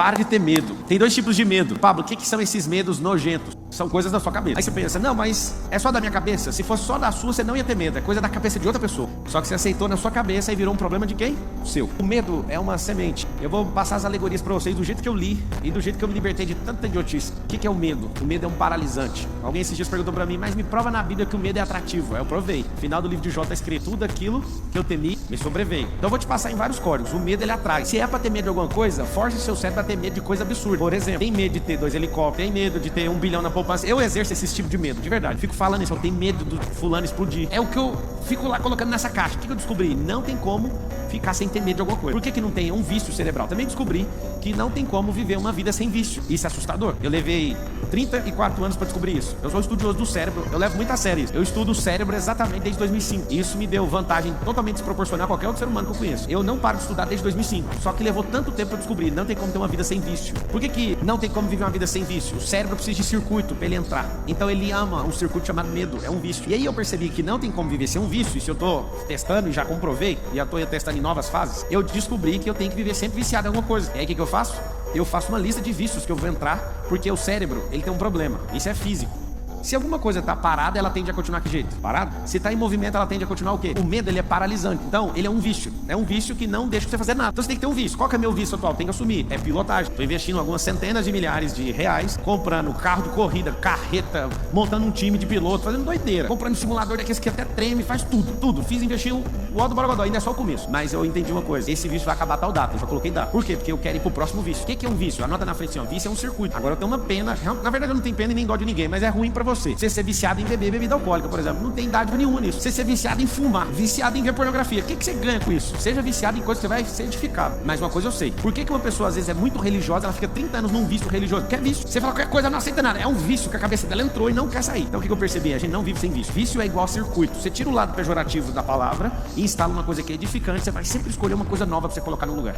Para de ter medo. Tem dois tipos de medo. Pablo, o que são esses medos nojentos? São coisas da sua cabeça. Aí você pensa, não, mas é só da minha cabeça. Se fosse só da sua, você não ia ter medo. É coisa da cabeça de outra pessoa. Só que você aceitou na sua cabeça e virou um problema de quem? O seu. O medo é uma semente. Eu vou passar as alegorias pra vocês do jeito que eu li e do jeito que eu me libertei de tanta idiotice. O que é o medo? O medo é um paralisante. Alguém esses dias perguntou pra mim, mas me prova na Bíblia que o medo é atrativo. Eu provei. No final do livro de Jó tá escrito, tudo aquilo que eu temi me sobreveio. Então eu vou te passar em vários códigos. O medo, ele atrai. Se é pra ter medo de alguma coisa, force seu cérebro a ter medo de coisa absurda. Por exemplo, tem medo de ter 2 helicópteros, tem medo de ter 1 bilhão na poupança. Eu exerço esse tipo de medo, de verdade. Fico falando isso, eu tenho medo do fulano explodir. É o que eu fico lá colocando nessa caixa. O que eu descobri? Não tem como ficar sem ter medo de alguma coisa. Por que não tem? É um vício cerebral. Também descobri que não tem como viver uma vida sem vício. Isso é assustador. Eu levei 34 anos pra descobrir isso. Eu sou estudioso do cérebro, eu levo muito a sério isso. Eu estudo o cérebro exatamente desde 2005. Isso me deu vantagem totalmente desproporcional a qualquer outro ser humano que eu conheço. Eu não paro de estudar desde 2005. Só que levou tanto tempo pra descobrir. Não tem como ter uma vida sem vício. Por que não tem como viver uma vida sem vício? O cérebro precisa de circuito pra ele entrar. Então ele ama um circuito chamado medo. É um vício. E aí eu percebi que não tem como viver sem um vício. E se eu tô testando e já comprovei, e já tô testando em novas fases, eu descobri que eu tenho que viver sempre viciado em alguma coisa. E aí o que eu faço? Eu faço uma lista de vícios que eu vou entrar, porque o cérebro, ele tem um problema. Isso é físico. Se alguma coisa tá parada, ela tende a continuar que jeito? Parada? Se tá em movimento, ela tende a continuar o quê? O medo, ele é paralisante. Então, ele é um vício. É um vício que não deixa você fazer nada. Então você tem que ter um vício. Qual que é meu vício atual? Tem que assumir. É pilotagem. Tô investindo algumas centenas de milhares de reais, comprando carro de corrida, carreta, montando um time de piloto, fazendo doideira. Comprando um simulador daqueles que até treme, faz tudo. Investi o ó do Borogodó, ainda é só o começo. Mas eu entendi uma coisa. Esse vício vai acabar tal data. Eu já coloquei data. Por quê? Porque eu quero ir pro próximo vício. O que é um vício? Anota na frente assim, ó. Vício é um circuito. Agora eu tenho uma pena. Na verdade, eu não tenho pena e nem dó de ninguém, mas é ruim pra você. Você ser viciado em beber bebida alcoólica, por exemplo, não tem idade nenhuma nisso. Você ser viciado em fumar, viciado em ver pornografia, o que você ganha com isso? Seja viciado em coisa que você vai ser edificado. Mas uma coisa eu sei, por que uma pessoa às vezes é muito religiosa, ela fica 30 anos num vício religioso? Que é vício. Você fala qualquer coisa, não aceita nada. É um vício que a cabeça dela entrou e não quer sair. Então o que eu percebi? A gente não vive sem vício. Vício é igual circuito. Você tira o lado pejorativo da palavra e instala uma coisa que é edificante, você vai sempre escolher uma coisa nova pra você colocar no lugar.